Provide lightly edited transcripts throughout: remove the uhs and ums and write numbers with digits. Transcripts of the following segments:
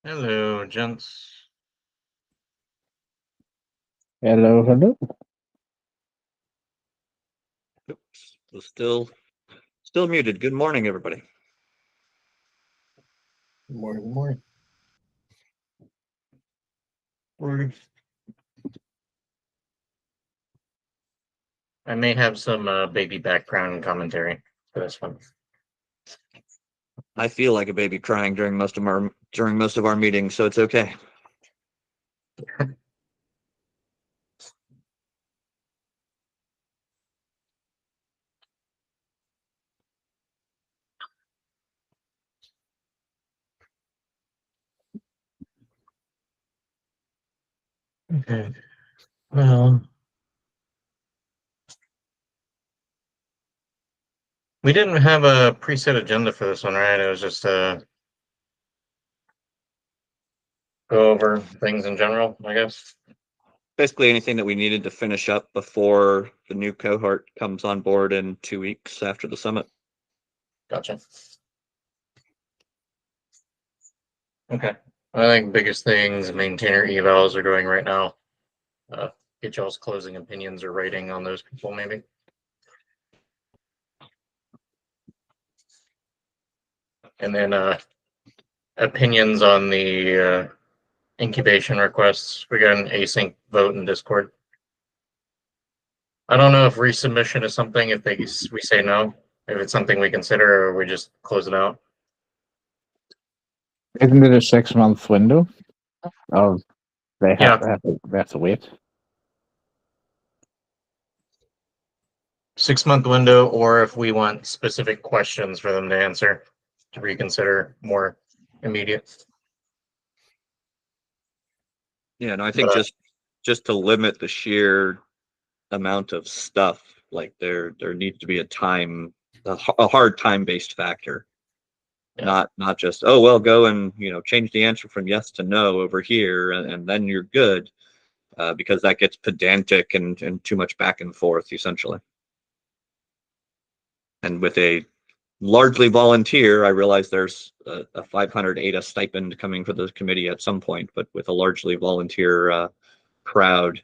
Hello, gents. Hello, hello. Oops, still muted. Good morning, everybody. Good morning, good morning. I may have some baby background commentary for this one. I feel like a baby crying during most of our meetings, so it's okay. Okay. Well, we didn't have a preset agenda for this one, right? It was just go over things in general, I guess. Basically, anything that we needed to finish up before the new cohort comes on board in 2 weeks after the summit. Gotcha. Okay. I think biggest things maintainer evals are doing right now. Get y'all's closing opinions or rating on those people, maybe. And then opinions on the incubation requests. We got an async vote in Discord. I don't know if resubmission is something if we say no, if it's something we consider, or we just close it out. Isn't it a 6-month window? Oh, they Yeah. have to wait. 6-month window, or if we want specific questions for them to answer to reconsider more immediate. Yeah, no, I think just to limit the sheer amount of stuff, like there needs to be a hard time-based factor. Yeah. Not just, oh well, go and change the answer from yes to no over here, and then you're good, because that gets pedantic and too much back and forth essentially. And with a largely volunteer, I realize there's a 500 ADA stipend coming for the committee at some point, but with a largely volunteer crowd,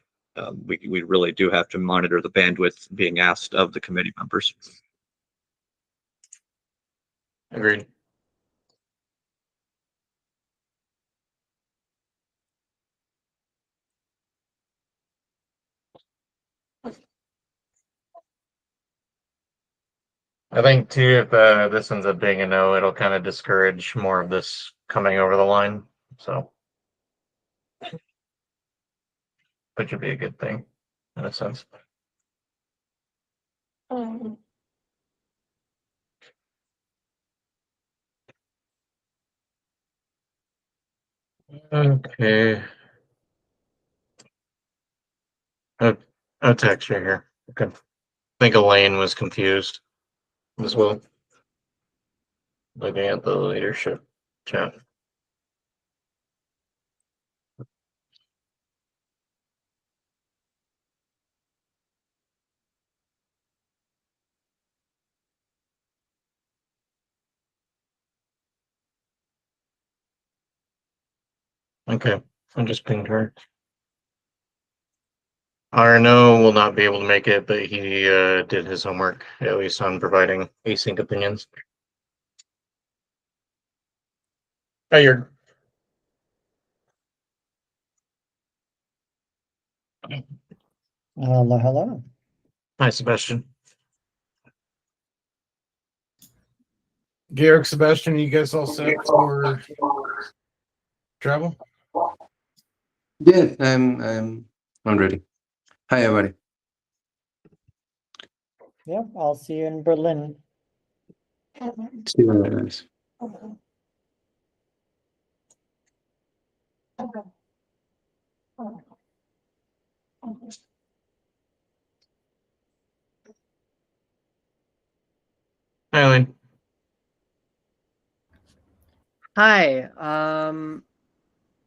we really do have to monitor the bandwidth being asked of the committee members. Agreed. I think too, if this ends up being a no, it'll kind of discourage more of this coming over the line. So, which would be a good thing in a sense. Okay. A text right here. Okay. I think Elaine was confused as well. Looking at the leadership chat. Okay, I just pinged her. Arno will not be able to make it, but he did his homework, at least on providing async opinions. Oh, you're. Hello, hello. Hi, Sebastian. Garrick, Sebastian, you guys all set for travel? Yeah, I'm ready. Hi, everybody. Yep, I'll see you in Berlin. See you guys. Hi, Elaine. Hi.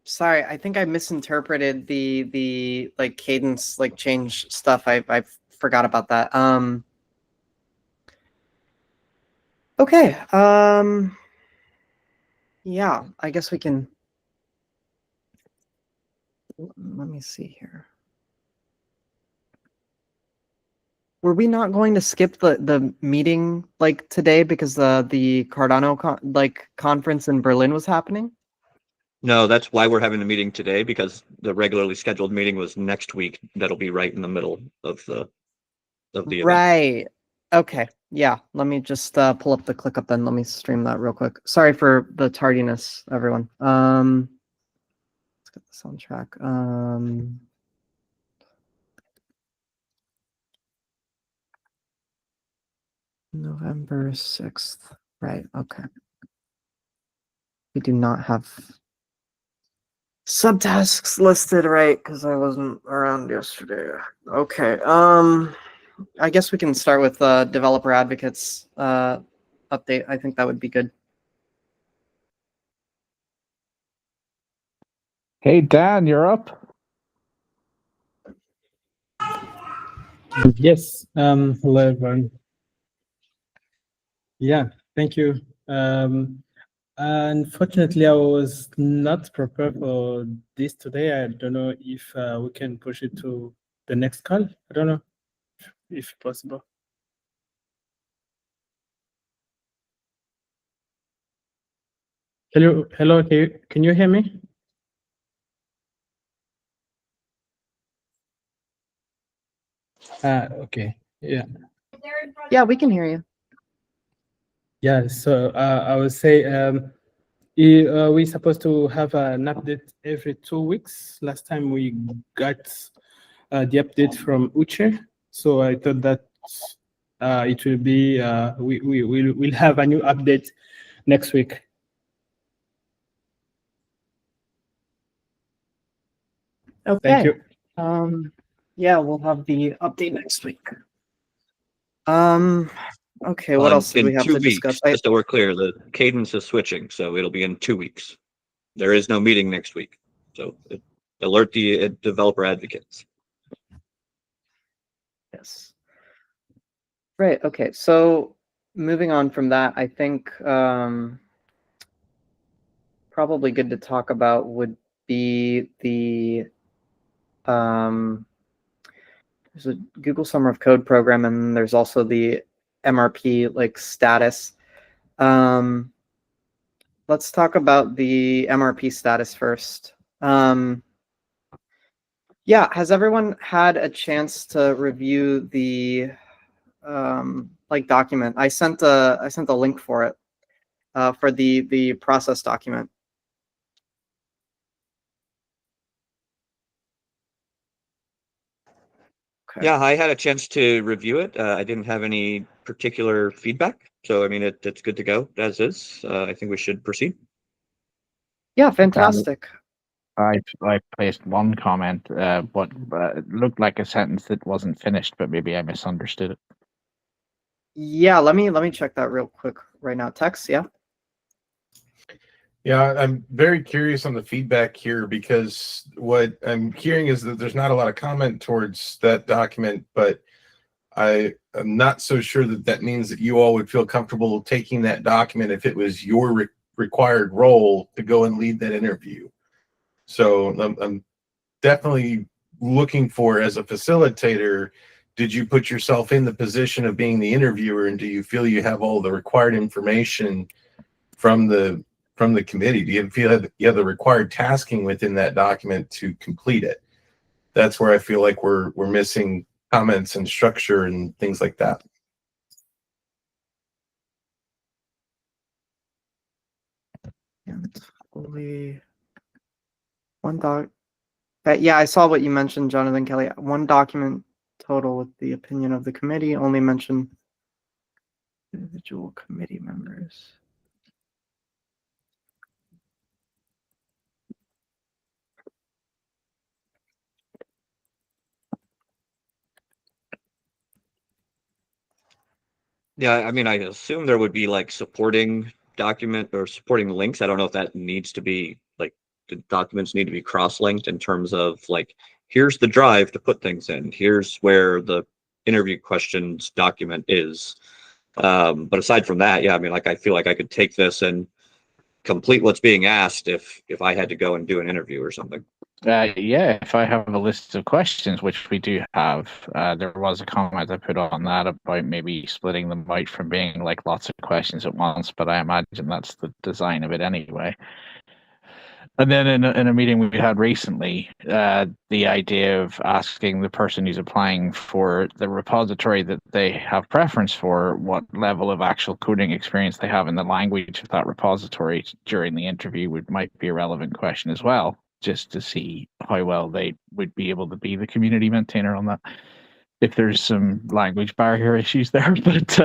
Sorry, I think I misinterpreted the like cadence like change stuff. I forgot about that. Okay. Yeah, I guess we can let me see here. Were we not going to skip the meeting like today because the Cardano conference in Berlin was happening? No, that's why we're having the meeting today, because the regularly scheduled meeting was next week. That'll be right in the middle of the event. Right. Okay. Yeah. Let me just pull up the ClickUp then. Let me stream that real quick. Sorry for the tardiness, everyone. Let's get this on track. November 6th. Right. Okay. We do not have subtasks listed, right? Because I wasn't around yesterday. Okay. I guess we can start with developer advocates update. I think that would be good. Hey Dan, you're up. Yes. Hello, everyone. Yeah, thank you. Unfortunately, I was not prepared for this today. I don't know if we can push it to the next call. I don't know if possible. Hello, can you hear me? Okay. Yeah. Yeah, we can hear you. Yeah. So I would say we're supposed to have an update every 2 weeks. Last time we got the update from Uche, so I thought that it will be we'll have a new update next week. Okay. Thank you. Yeah, we'll have the update next week. Okay, what On- else did in we have 2 to weeks, discuss? just so we're clear, the cadence is switching, so it'll be in 2 weeks. There is no meeting next week, so alert the developer advocates. Yes. Right, okay. So moving on from that, I think probably good to talk about would be the there's a Google Summer of Code program, and there's also the MRP like status. Let's talk about the MRP status first. Yeah, has everyone had a chance to review the like document? I sent a link for it for the process document. Okay. Yeah, I had a chance to review it. I didn't have any particular feedback, so I mean it's good to go as is. I think we should proceed. Yeah, fantastic. I placed one comment, but it looked like a sentence that wasn't finished, but maybe I misunderstood it. Yeah, let me check that real quick right now. Text, yeah. Yeah, I'm very curious on the feedback here because what I'm hearing is that there's not a lot of comment towards that document, but I am not so sure that that means that you all would feel comfortable taking that document if it was your required role to go and lead that interview. So I'm definitely looking for, as a facilitator, did you put yourself in the position of being the interviewer, and do you feel you have all the required information from the committee? Do you feel that you have the required tasking within that document to complete it? That's where I feel like we're missing comments and structure and things like that. Yeah, totally. One doc. Yeah, I saw what you mentioned, Jonathan Kelly. One document total with the opinion of the committee. Only mention individual committee members. Yeah, I mean, I assume there would be like supporting document or supporting links. I don't know if that needs to be like the documents need to be cross-linked in terms of like, here's the drive to put things in. Here's where the interview questions document is. But aside from that, yeah, I mean, like I feel like I could take this and complete what's being asked if I had to go and do an interview or something. Yeah, if I have a list of questions, which we do have, there was a comment I put on that about maybe splitting them out from being like lots of questions at once, but I imagine that's the design of it anyway. And then in a meeting we had recently, the idea of asking the person who's applying for the repository that they have preference for what level of actual coding experience they have in the language of that repository during the interview might be a relevant question as well, just to see how well they would be able to be the community maintainer on that. If there's some language barrier issues there, but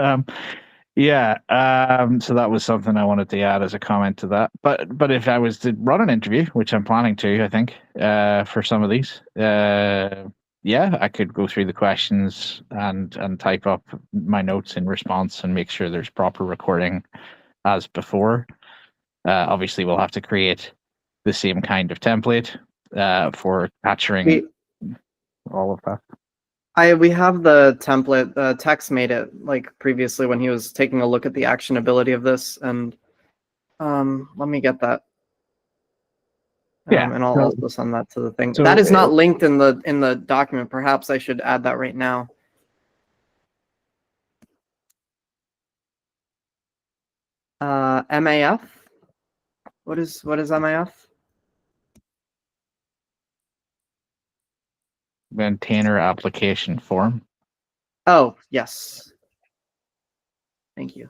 yeah, so that was something I wanted to add as a comment to that. But if I was to run an interview, which I'm planning to, I think, for some of these, yeah, I could go through the questions and type up my notes in response and make sure there's proper recording as before. Obviously, we'll have to create the same kind of template for capturing all of that. We have the template. Tex made it like previously when he was taking a look at the actionability of this, and let me get that. Yeah, and I'll so- also send that to the thing. so, That is not linked in the document. Perhaps I should add that right now. MAF. What is MAF? Maintainer application form. Oh, yes. Thank you.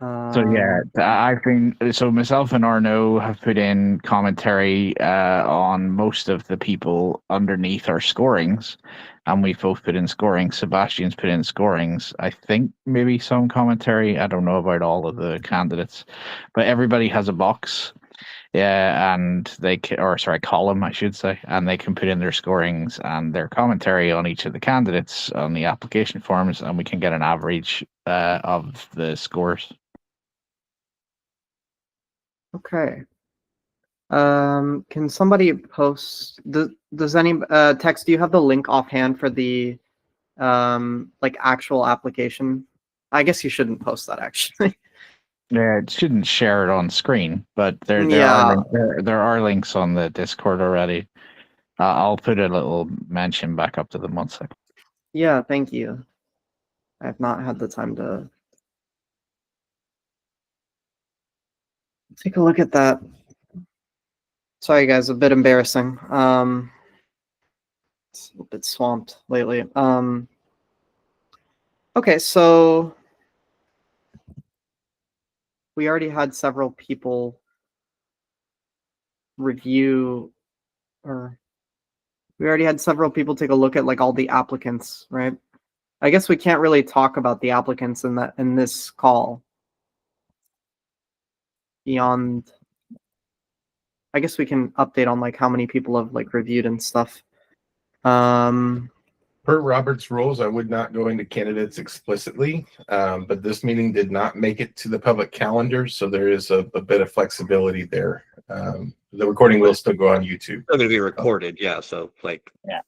So yeah, I've been so myself and Arno have put in commentary on most of the people underneath our scorings, and we've both put in scoring. Sebastian's put in scorings. I think maybe some commentary. I don't know about all of the candidates, but everybody has a box. Yeah, and they can, or sorry, column, I should say, and they can put in their scorings and their commentary on each of the candidates on the application forms, and we can get an average of the scores. Okay. Can somebody post does any Text, do you have the link offhand for the like actual application? I guess you shouldn't post that actually. Yeah, it shouldn't share it on screen, but there Yeah. there are links on the Discord already. I'll put a little mention back up to them one second. Yeah, thank you. I have not had the time to take a look at that. Sorry guys, a bit embarrassing. It's a bit swamped lately. Okay, so we already had several people review, or we already had several people take a look at like all the applicants, right? I guess we can't really talk about the applicants in this call beyond. I guess we can update on like how many people have like reviewed and stuff. Per Robert's rules, I would not go into candidates explicitly, but this meeting did not make it to the public calendar, so there is a bit of flexibility there. The recording will still go on YouTube. Still going to be recorded, yeah. So like, Yeah.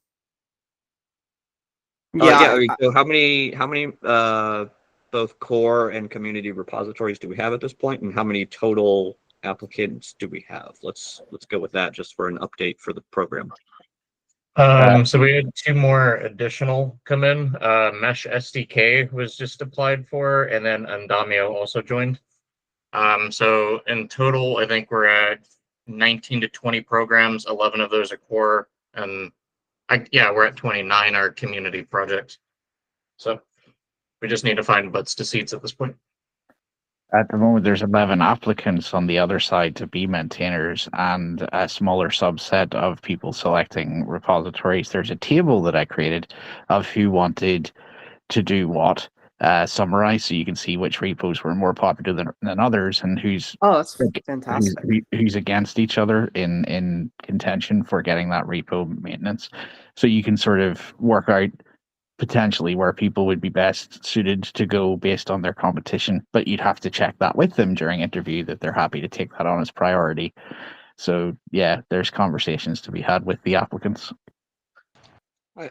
yeah. I mean, so how many both core and community repositories do we have at this point, and how many total applicants do we have? Let's go with that just for an update for the program. So we had 2 more additional come in. Mesh SDK was just applied for, and then Andamio also joined. So in total, I think we're at 19 to 20 programs. 11 of those are core, and we're at 29 are community projects. So we just need to find butts to seats at this point. At the moment, there's 11 applicants on the other side to be maintainers and a smaller subset of people selecting repositories. There's a table that I created of who wanted to do what, summarized, so you can see which repos were more popular than others and who's that's fantastic. who's against each other in contention for getting that repo maintenance. So you can sort of work out potentially where people would be best suited to go based on their competition, but you'd have to check that with them during interview that they're happy to take that on as priority. So yeah, there's conversations to be had with the applicants.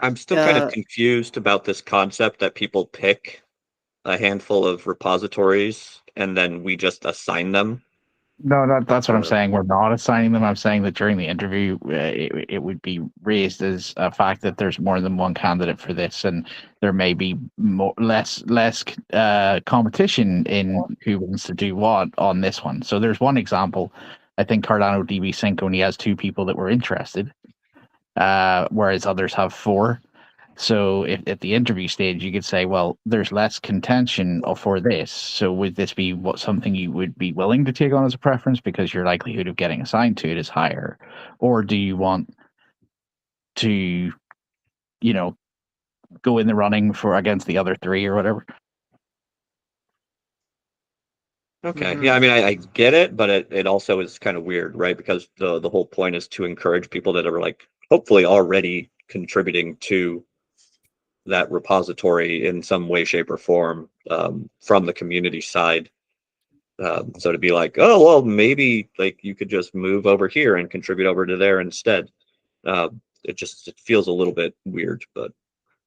I'm still kind of confused about this concept that people pick a handful of repositories and then we just assign them No, that's what I'm saying. We're not assigning them. I'm saying that during the interview, it would be raised as a fact that there's more than one candidate for this, and there may be less competition in who wants to do what on this one. So there's one example. I think Cardano DB Sync only has 2 people that were interested, whereas others have 4. So if at the interview stage you could say, well, there's less contention for this. So would this be something you would be willing to take on as a preference because your likelihood of getting assigned to it is higher? Or do you want to, go in the running for against the other 3 or whatever? Okay. Yeah, I mean, I get it, but it also is kind of weird, right? Because the whole point is to encourage people that are like hopefully already contributing to that repository in some way, shape, or form from the community side. So to be like, oh, well, maybe like you could just move over here and contribute over to there instead. It feels a little bit weird, but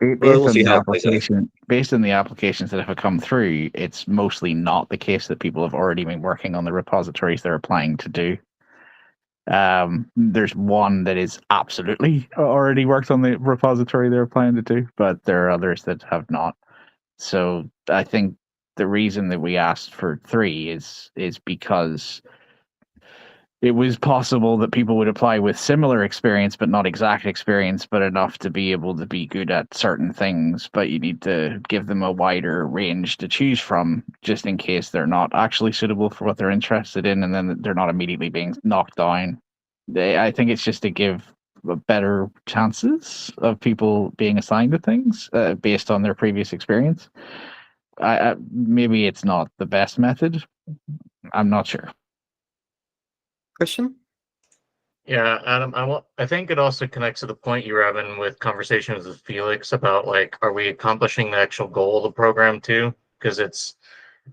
we'll see how it plays out. Based on the applications that have come through, it's mostly not the case that people have already been working on the repositories they're applying to do. There's one that is absolutely already worked on the repository they're applying to do, but there are others that have not. So I think the reason that we asked for 3 is because it was possible that people would apply with similar experience, but not exact experience, but enough to be able to be good at certain things. But you need to give them a wider range to choose from, just in case they're not actually suitable for what they're interested in, and then they're not immediately being knocked down. I think it's just to give better chances of people being assigned to things based on their previous experience. Maybe it's not the best method. I'm not sure. Christian? Yeah, Adam, I think it also connects to the point you were having with conversations with Felix about like, are we accomplishing the actual goal of the program too? Because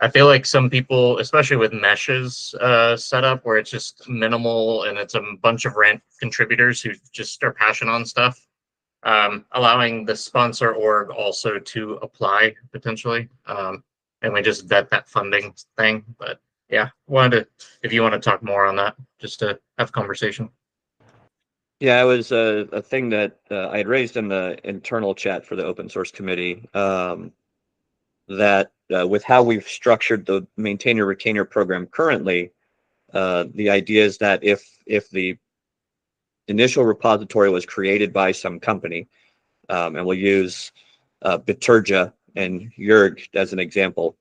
I feel like some people, especially with meshes set up where it's just minimal and it's a bunch of random contributors who just are passionate on stuff, allowing the sponsor org also to apply potentially, and we just vet that funding thing. But yeah, if you want to talk more on that, just to have a conversation. Yeah, it was a thing that I had raised in the internal chat for the open source committee, that with how we've structured the maintainer retainer program currently, the idea is that if the initial repository was created by some company, and we'll use Bitergia and Jurg as an example.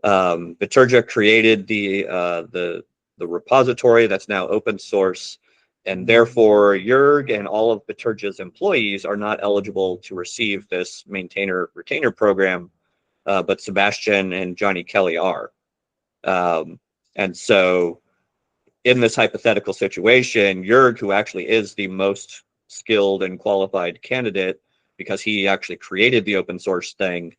Bitergia created the repository that's now open source, and therefore Jurg and all of Bitergia's employees are not eligible to receive this maintainer retainer program, but Sebastian and Johnny Kelly are. And so in this hypothetical situation, Jurg, who actually is the most skilled and qualified candidate because he actually created the open source thing,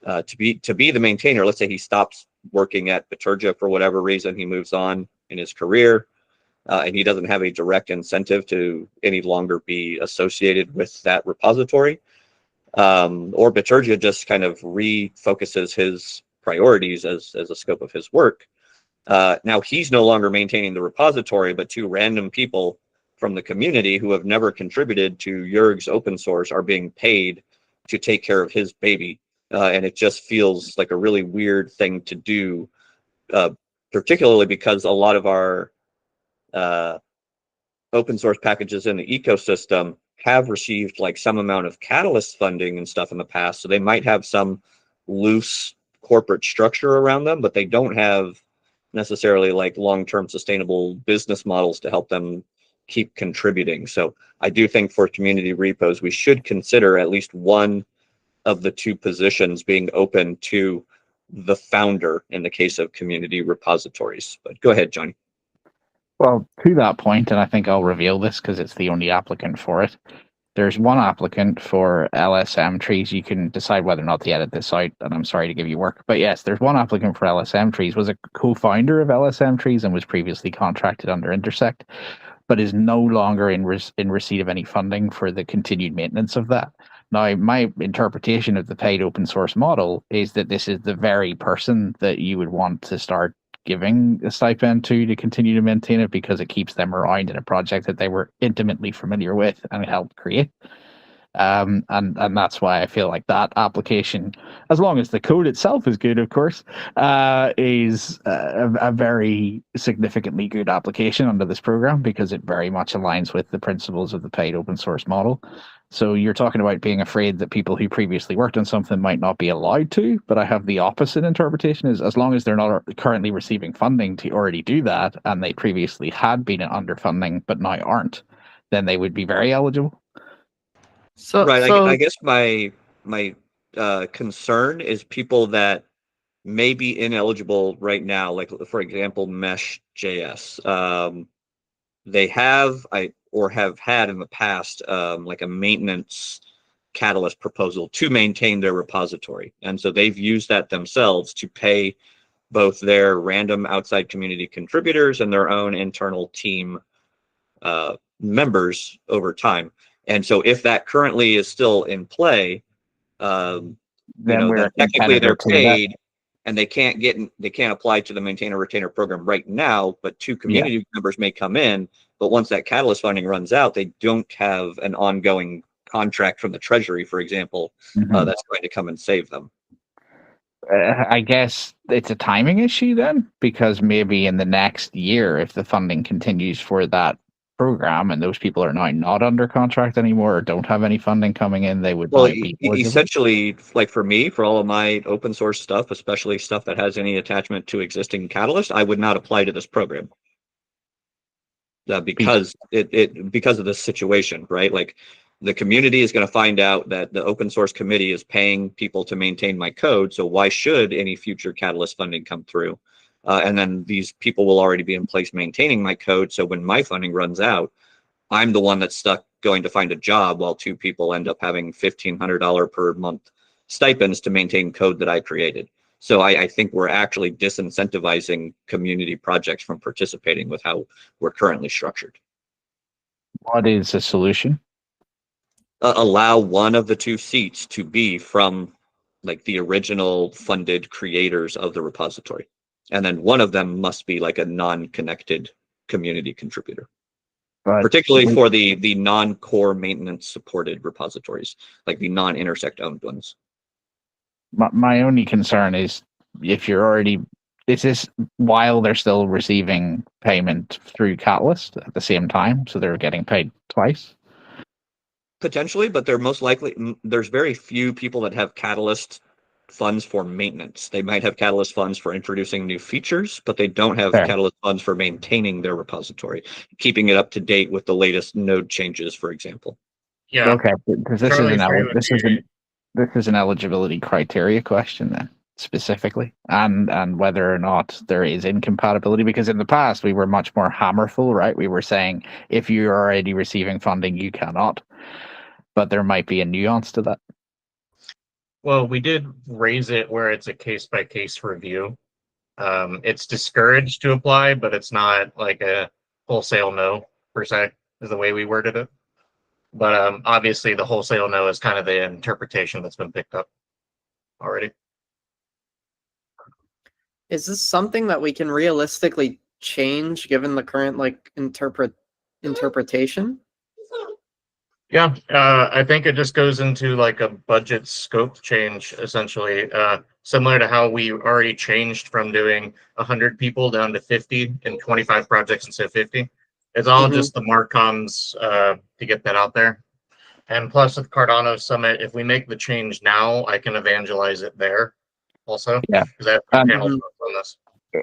to be the maintainer, let's say he stops working at Bitergia for whatever reason, he moves on in his career, and he doesn't have a direct incentive to any longer be associated with that repository, or Bitergia just kind of refocuses his priorities as a scope of his work. Now he's no longer maintaining the repository, but 2 random people from the community who have never contributed to Jurg's open source are being paid to take care of his baby. And it just feels like a really weird thing to do, particularly because a lot of our open source packages in the ecosystem have received like some amount of Catalyst funding and stuff in the past. So they might have some loose corporate structure around them, but they don't have necessarily like long-term sustainable business models to help them keep contributing. So I do think for community repos, we should consider at least one of the 2 positions being open to the founder in the case of community repositories. But go ahead, Johnny. Well, to that point, and I think I'll reveal this because it's the only applicant for it. There's one applicant for LSM trees. You can decide whether or not to edit this out, and I'm sorry to give you work. But yes, there's one applicant for LSM trees, was a co-founder of LSM trees and was previously contracted under Intersect, but is no longer in receipt of any funding for the continued maintenance of that. Now, my interpretation of the paid open source model is that this is the very person that you would want to start giving a stipend to continue to maintain it because it keeps them around in a project that they were intimately familiar with and helped create. And that's why I feel like that application, as long as the code itself is good, of course, is a very significantly good application under this program because it very much aligns with the principles of the paid open source model. So you're talking about being afraid that people who previously worked on something might not be allowed to, but I have the opposite interpretation: is as long as they're not currently receiving funding to already do that, and they previously had been underfunding but now aren't, then they would be very eligible. Right. So I guess my concern is people that may be ineligible right now, like for example, Mesh.js. They have had in the past like a maintenance catalyst proposal to maintain their repository, and so they've used that themselves to pay both their random outside community contributors and their own internal team members over time. And so if that currently is still in play, Then then technically they're paid and they can't apply to the maintainer retainer program right now, but two community members may come in. But once that catalyst funding runs out, they don't have an ongoing contract from the treasury, for example, that's going to come and save them. I guess it's a timing issue then, because maybe in the next year, if the funding continues for that program and those people are now not under contract anymore or don't have any funding coming in, they would be essentially, like for me, for all of my open source stuff, especially stuff that has any attachment to existing Catalyst, I would not apply to this program because because of this situation, right? Like the community is going to find out that the open source committee is paying people to maintain my code, so why should any future Catalyst funding come through? And then these people will already be in place maintaining my code. So when my funding runs out, I'm the one that's stuck going to find a job while two people end up having $1,500 per month stipends to maintain code that I created. So I think we're actually disincentivizing community projects from participating with how we're currently structured. What is the solution? Allow one of the two seats to be from like the original funded creators of the repository. And then one of them must be like a non-connected community contributor, particularly for the non-core maintenance supported repositories, like the non-Intersect owned ones. My only concern is if you're already, is this while they're still receiving payment through Catalyst at the same time, so they're getting paid twice? Potentially, but they're most likely, there's very few people that have Catalyst funds for maintenance. They might have Catalyst funds for introducing new features, but they don't have Catalyst funds for maintaining their repository, keeping it up to date with the latest node changes, for example. Yeah. Okay, because this is an eligibility criteria question then, specifically, and whether or not there is incompatibility, because in the past we were much more hammerful, right? We were saying if you're already receiving funding, you cannot, but there might be a nuance to that. Well, we did raise it where it's a case-by-case review. It's discouraged to apply, but it's not like a wholesale no, per se, is the way we worded it. But obviously the wholesale no is kind of the interpretation that's been picked up already. Is this something that we can realistically change given the current like interpretation? Yeah, I think it just goes into like a budget scope change, essentially, similar to how we already changed from doing 100 people down to 50 and 25 projects instead of 50. It's all just the Marcoms to get that out there. And plus with Cardano Summit, if we make the change now, I can evangelize it there also. Yeah. Because I have panels on this.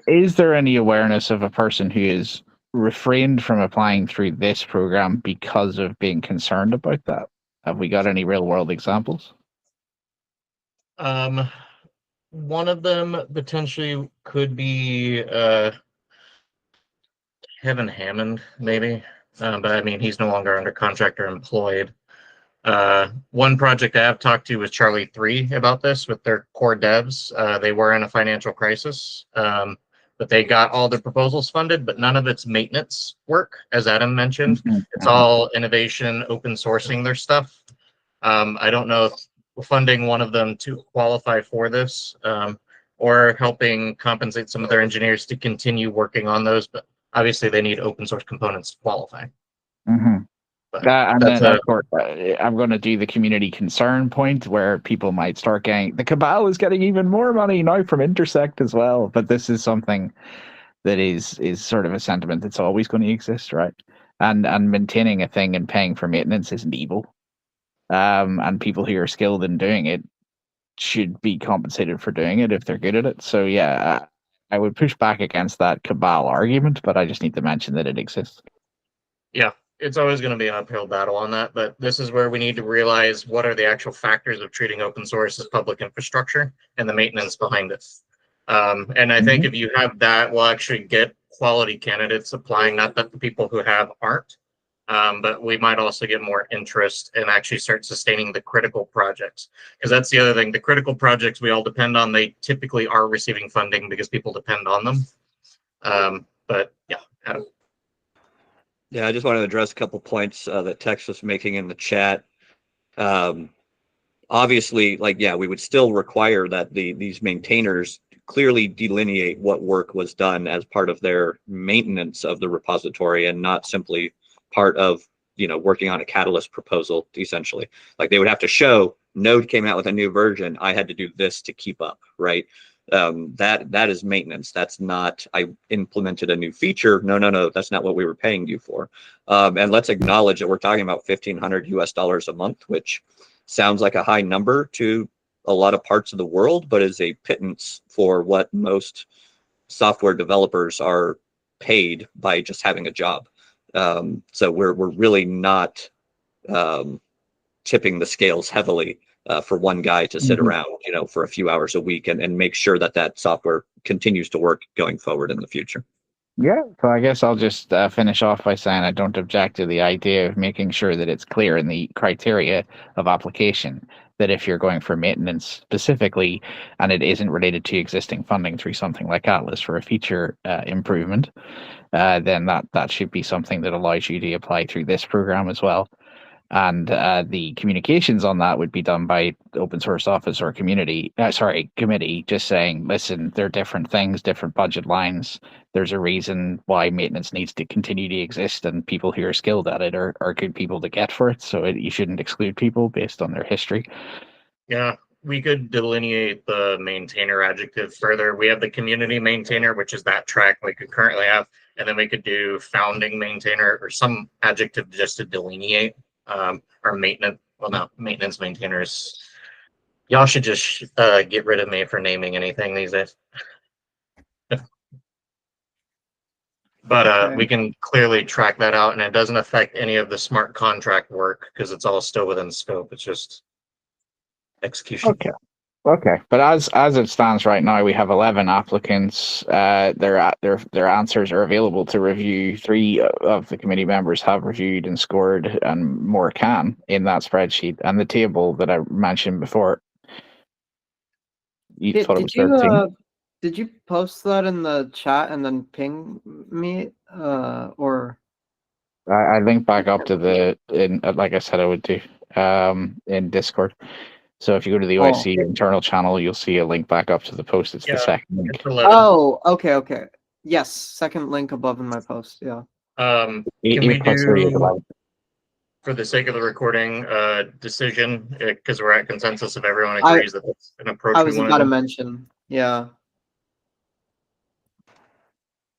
Is there any awareness of a person who is refrained from applying through this program because of being concerned about that? Have we got any real world examples? One of them potentially could be Kevin Hammond, maybe. But I mean, he's no longer under contract or employed. One project I have talked to was Charlie 3 about this with their core devs. They were in a financial crisis, but they got all their proposals funded, but none of it's maintenance work, as Adam mentioned. It's all innovation, open sourcing their stuff. I don't know if we're funding one of them to qualify for this, or helping compensate some of their engineers to continue working on those. But obviously, they need open source components to qualify. Mm-hmm. But And that's then, of course, I'm going to do the community concern point where people might start getting, the Cabal is getting even more money now from Intersect as well. But this is something that is sort of a sentiment that's always going to exist, right? And maintaining a thing and paying for maintenance isn't evil. And people who are skilled in doing it should be compensated for doing it if they're good at it. So yeah, I would push back against that Cabal argument, but I just need to mention that it exists. Yeah, it's always going to be an uphill battle on that, but this is where we need to realize what are the actual factors of treating open source as public infrastructure and the maintenance behind it. And I think if you have that, we'll actually get quality candidates applying, not that the people who have aren't, but we might also get more interest and actually start sustaining the critical projects. Because that's the other thing, the critical projects we all depend on, they typically are receiving funding because people depend on them. But yeah, Adam. Yeah, I just want to address a couple points that Tex was making in the chat. Obviously, like, yeah, we would still require that these maintainers clearly delineate what work was done as part of their maintenance of the repository and not simply part of, you know, working on a Catalyst proposal, essentially. Like, they would have to show Node came out with a new version, I had to do this to keep up, right? That is maintenance. That's not, I implemented a new feature. No, that's not what we were paying you for. And let's acknowledge that we're talking about $1,500 US a month, which sounds like a high number to a lot of parts of the world, but is a pittance for what most software developers are paid by just having a job. So we're really not tipping the scales heavily for one guy to sit around, you know, for a few hours a week and make sure that that software continues to work going forward in the future. Yeah, so I guess I'll just finish off by saying I don't object to the idea of making sure that it's clear in the criteria of application that if you're going for maintenance specifically and it isn't related to existing funding through something like Atlas for a feature improvement, then that should be something that allows you to apply through this program as well. And the communications on that would be done by open source office or community, committee, just saying, listen, they're different things, different budget lines. There's a reason why maintenance needs to continue to exist, and people who are skilled at it are good people to get for it. So you shouldn't exclude people based on their history. Yeah, we could delineate the maintainer adjective further. We have the community maintainer, which is that track we could currently have, and then we could do founding maintainer or some adjective just to delineate our maintenance. Well, no, maintenance maintainers. Y'all should just get rid of me for naming anything these days. But Okay. we can clearly track that out, and it doesn't affect any of the smart contract work because it's all still within scope. It's just execution. Okay, but as it stands right now, we have 11 applicants. Their answers are available to review. 3 of the committee members have reviewed and scored, and more can in that spreadsheet. And the table that I mentioned before, you thought it was 13. Did you post that in the chat and then ping me? Or I linked back up to like I said I would do, in Discord. So if you go to the OSC internal channel, you'll see a link back up to the post. It's the second link. Oh, okay. Yes, second link above in my post. Yeah. Can we do, for the sake of the recording, decision, because we're at consensus if everyone agrees that that's an approach I we was want about to to mention. Yeah.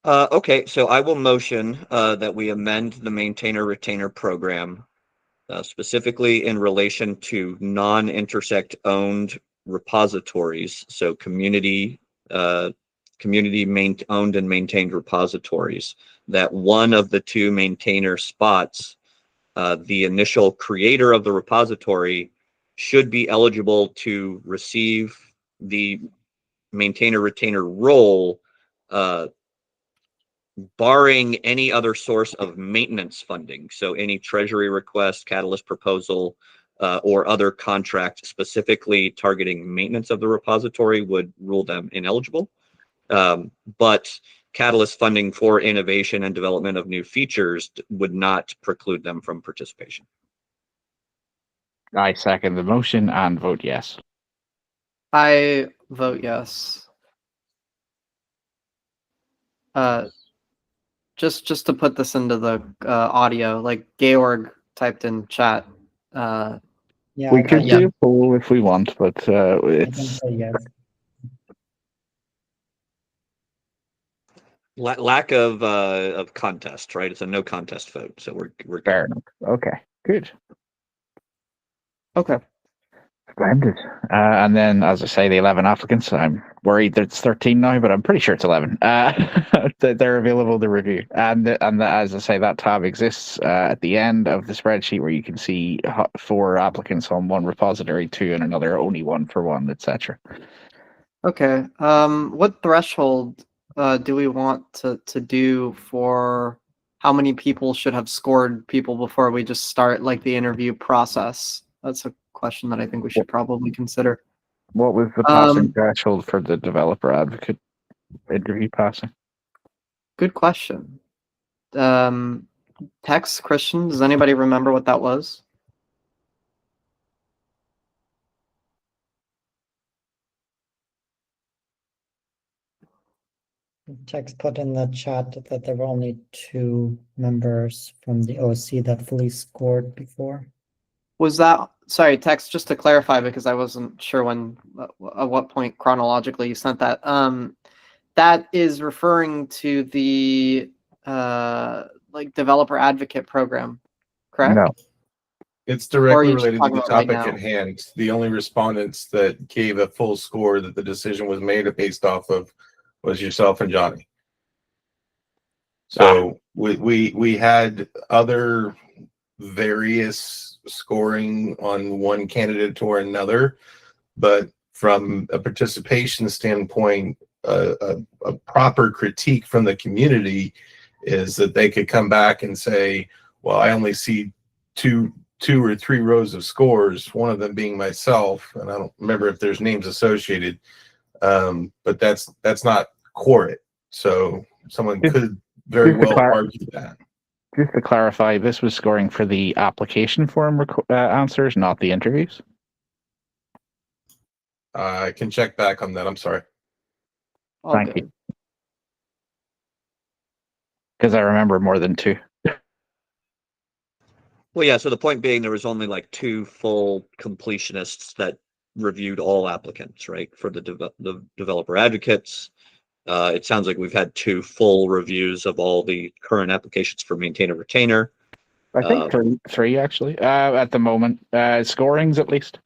Okay, so I will motion that we amend the maintainer retainer program specifically in relation to non-Intersect owned repositories. So community owned and maintained repositories, that one of the 2 maintainer spots, the initial creator of the repository should be eligible to receive the maintainer retainer role, barring any other source of maintenance funding. So any treasury request, Catalyst proposal, or other contract specifically targeting maintenance of the repository would rule them ineligible. But Catalyst funding for innovation and development of new features would not preclude them from participation. I second the motion and vote yes. I vote yes. just to put this into the audio, like Georg typed in chat. Yeah, We I could can, do a poll if we want, but I can it's say yes. Lack of contest, right? It's a no contest vote, so we're good. fair enough. Okay, good. Okay. Splendid. And then, as I say, the 11 applicants, I'm worried that it's 13 now, but I'm pretty sure it's 11. That they're available to review. As I say, that tab exists at the end of the spreadsheet where you can see 4 applicants on one repository, 2 in another, only 1 for one, etc. Okay. What threshold do we want to do for how many people should have scored people before we just start like the interview process? That's a question that I think we should probably consider. What was the passing threshold for the developer advocate interview passing? Good question. Tex, Christian, does anybody remember what that was? Tex put in the chat that there were only 2 members from the OC that fully scored before. Was that, sorry, Tex, just to clarify, because I wasn't sure when, at what point chronologically you sent that. That is referring to the like developer advocate program, correct? No. It's Or are directly you just related to talking the about right topic now? at hand. The only respondents that gave a full score that the decision was made based off of was yourself and Johnny. So we had other various scoring on one candidate or another, but from a participation standpoint, a proper critique from the community is that they could come back and say, well, I only see two or three rows of scores, one of them being myself, and I don't remember if there's names associated, but that's not quorum. So someone could very well argue that. Just to clarify, this was scoring for the application form answers, not the interviews. I can check back on that. I'm sorry. Thank you. Because I remember more than 2. Well, yeah. So the point being, there was only like 2 full completionists that reviewed all applicants, right? For the developer advocates, it sounds like we've had 2 full reviews of all the current applications for maintainer retainer. I think three actually. At the moment, scorings at least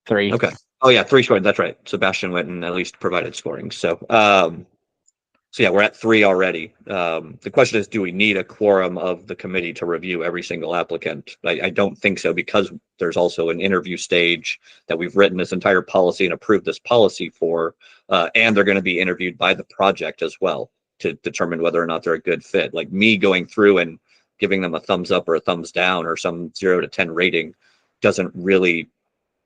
3. Okay. Oh yeah, 3 scoring. That's right. Sebastian went and at least provided scoring. So, so yeah, we're at 3 already. The question is, do we need a quorum of the committee to review every single applicant? I don't think so, because there's also an interview stage that we've written this entire policy and approved this policy for, and they're going to be interviewed by the project as well to determine whether or not they're a good fit. Like me going through and giving them a thumbs up or a thumbs down or some 0 to 10 rating doesn't really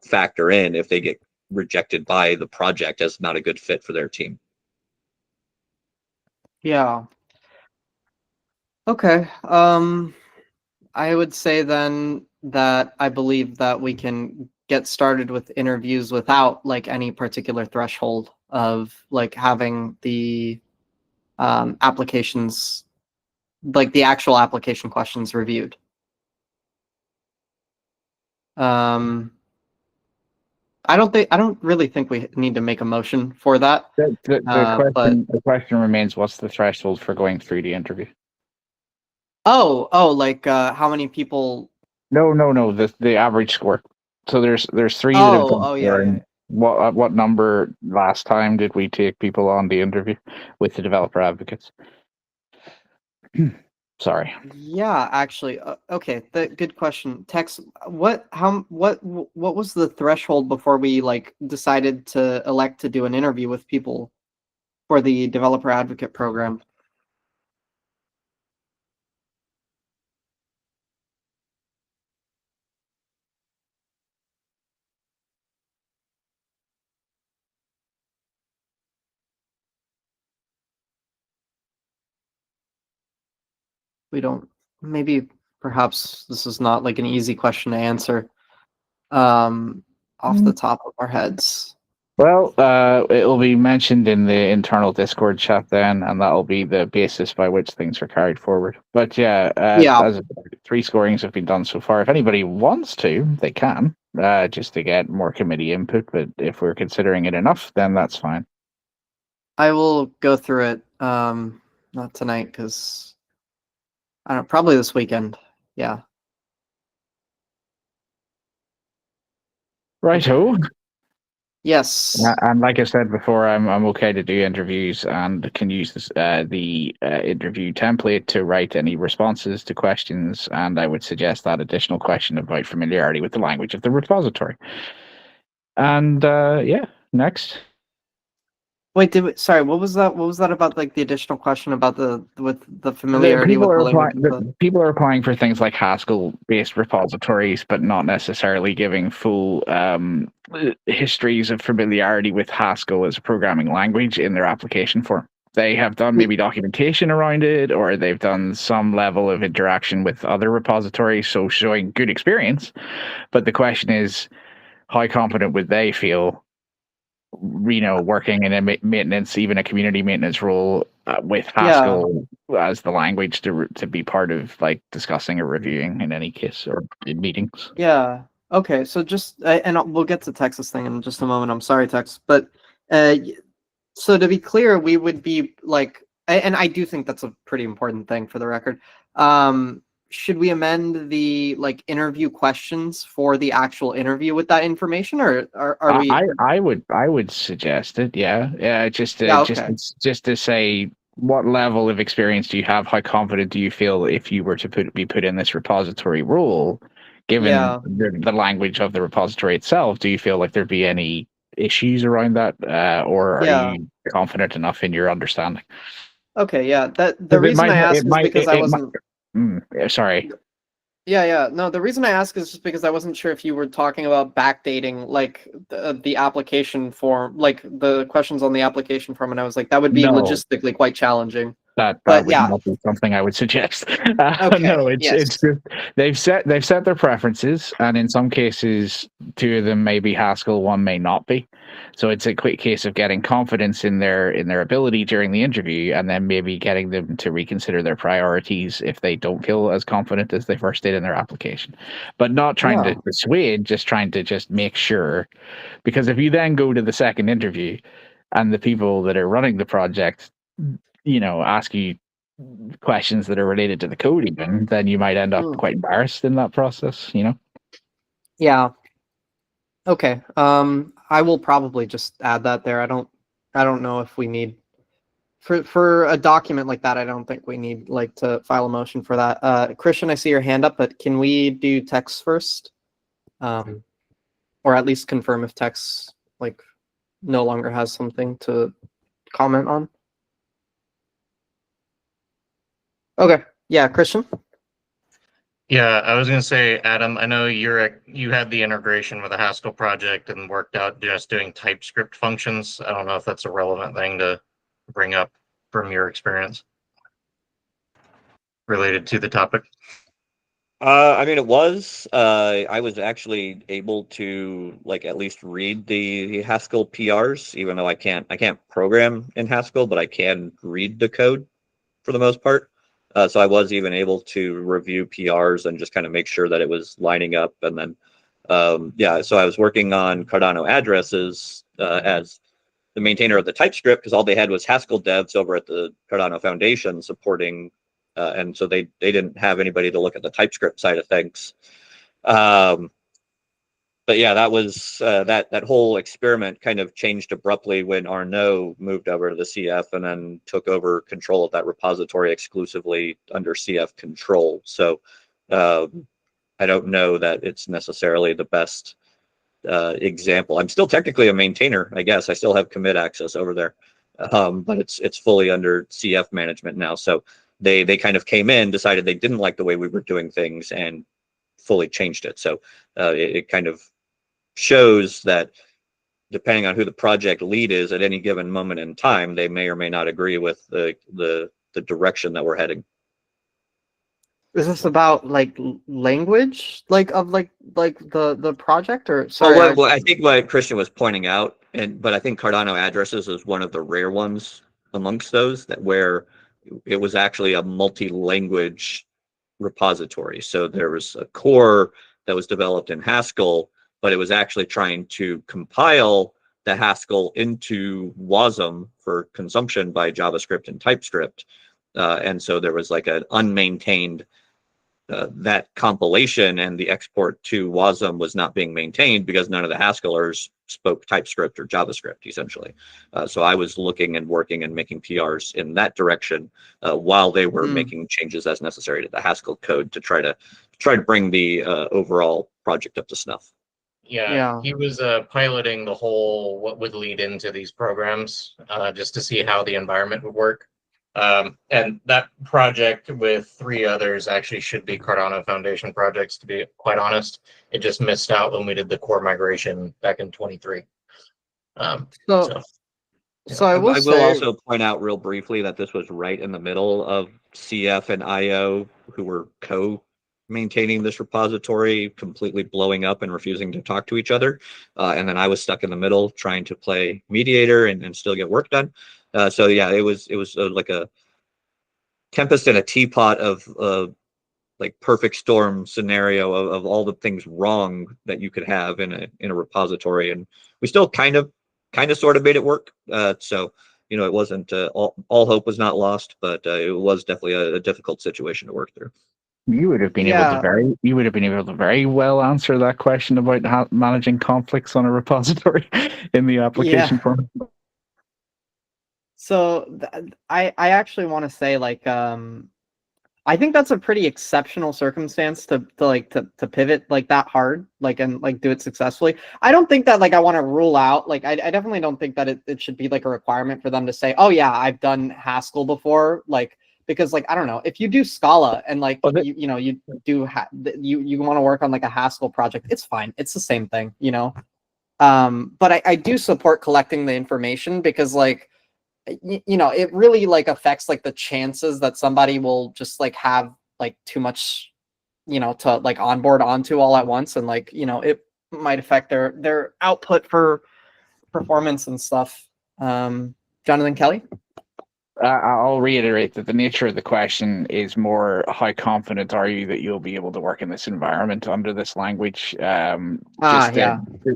factor in if they get rejected by the project as not a good fit for their team. Yeah. Okay. I would say then that I believe that we can get started with interviews without like any particular threshold of like having the applications, like the actual application questions reviewed. I don't really think we need to make a motion for that. The question remains: what's the threshold for going through the interview? Like how many people? No. The average score. So there's 3 that have done scoring. Yeah. What number last time did we take people on the interview with the developer advocates? Sorry. Yeah, actually, okay. Good question. Tex, what was the threshold before we like decided to elect to do an interview with people for the developer advocate program? We don't, maybe perhaps this is not like an easy question to answer off the top of our heads. Well, it'll be mentioned in the internal Discord chat then, and that'll be the basis by which things are carried forward. But yeah, Yeah. as 3 scorings have been done so far. If anybody wants to, they can, just to get more committee input. But if we're considering it enough, then that's fine. I will go through it. Not tonight because I don't know, probably this weekend. Yeah. Righto. Yes. And like I said before, I'm okay to do interviews and can use this, the interview template to write any responses to questions. And I would suggest that additional question about familiarity with the language of the repository. And yeah, next. Wait, sorry, what was that? What was that about? Like the additional question about the familiarity with the language? People are applying for things like Haskell-based repositories, but not necessarily giving full histories of familiarity with Haskell as a programming language in their application form. They have done maybe documentation around it, or they've done some level of interaction with other repositories, so showing good experience. But the question is, how confident would they feel, working in a maintenance, even a community maintenance role with Haskell as the language to be part of like discussing or reviewing in any case or in meetings. Yeah. Okay. So just we'll get to Texas thing in just a moment. I'm sorry, Tex, but so to be clear, we would be like, and I do think that's a pretty important thing for the record. Should we amend the like interview questions for the actual interview with that information, or are we? I would suggest it. Yeah. Just to say, what level of experience do you have? How confident do you feel if you were to be put in this repository role, given the language of the repository itself? Do you feel like there'd be any issues around that, or are you confident enough in your understanding? Okay, yeah. The reason I asked is because I wasn't. Sorry. Yeah. No, the reason I ask is just because I wasn't sure if you were talking about backdating, like the application form, like the questions on the application form, and I was like, that would be logistically quite challenging. That would not be something I would suggest. Okay, no, it's just they've set their preferences, and in some cases, 2 of them may be Haskell, 1 may not be. So it's a quick case of getting confidence in their ability during the interview, and then maybe getting them to reconsider their priorities if they don't feel as confident as they first did in their application. But not trying to persuade, just trying to make sure, because if you then go to the second interview, and the people that are running the project, ask you questions that are related to the code even, then you might end up quite embarrassed in that process, Yeah. Okay. I will probably just add that there. I don't know if we need for a document like that. I don't think we need like to file a motion for that. Christian, I see your hand up, but can we do text first? Or at least confirm if text like no longer has something to comment on. Okay. Yeah, Christian. Yeah, I was gonna say, Adam, I know you had the integration with the Haskell project and worked out just doing TypeScript functions. I don't know if that's a relevant thing to bring up from your experience related to the topic. I mean, it was. I was actually able to at least read the Haskell PRs, even though I can't program in Haskell, but I can read the code for the most part. So I was even able to review PRs and just kind of make sure that it was lining up. And then, so I was working on Cardano addresses as the maintainer of the TypeScript, because all they had was Haskell devs over at the Cardano Foundation supporting, and so they didn't have anybody to look at the TypeScript side of things. But yeah, that was that whole experiment kind of changed abruptly when Arnaud moved over to the CF and then took over control of that repository exclusively under CF control. So I don't know that it's necessarily the best example. I'm still technically a maintainer, I guess. I still have commit access over there, but it's fully under CF management now. So they kind of came in, decided they didn't like the way we were doing things, and fully changed it. So it kind of shows that depending on who the project lead is at any given moment in time, they may or may not agree with the direction that we're heading. Is this about language, of the project, or sorry? Well, I think what Christian was pointing out but I think Cardano addresses is one of the rare ones amongst those that where it was actually a multi-language repository. So there was a core that was developed in Haskell, but it was actually trying to compile the Haskell into WASM for consumption by JavaScript and TypeScript. And so there was like an unmaintained that compilation, and the export to WASM was not being maintained because none of the Haskellers spoke TypeScript or JavaScript, essentially. So I was looking and working and making PRs in that direction while they were making changes as necessary to the Haskell code to try to bring the overall project up to snuff. Yeah, he was piloting the whole what would lead into these programs just to see how the environment would work. And that project with 3 others actually should be Cardano Foundation projects, to be quite honest. It just missed out when we did the core migration back in 23. So I will also point out real briefly that this was right in the middle of CF and IO, who were co-maintaining this repository, completely blowing up and refusing to talk to each other. And then I was stuck in the middle trying to play mediator and still get work done. So yeah, it was like a tempest in a teapot of like perfect storm scenario of all the things wrong that you could have in a repository, and we still kind of sort of made it work. So you know, it wasn't all hope was not lost, but it was definitely a difficult situation to work through. You would have been able to very well answer that question about managing conflicts on a repository in the application form. So I actually want to say, like, I think that's a pretty exceptional circumstance to pivot like that hard, like, and like do it successfully. I don't think that, like, I want to rule out, like, I definitely don't think that it should be like a requirement for them to say, oh yeah, I've done Haskell before, like, because, like, I don't know, if you do Scala and like you know, you do you want to work on like a Haskell project, it's fine, it's the same thing, you know. But I do support collecting the information because, like, you know, it really like affects like the chances that somebody will just like have like too much, you know, to like onboard onto all at once, and like, you know, it might affect their output for performance and stuff. Jonathan Kelly? I'll reiterate that the nature of the question is more how confident are you that you'll be able to work in this environment under this language?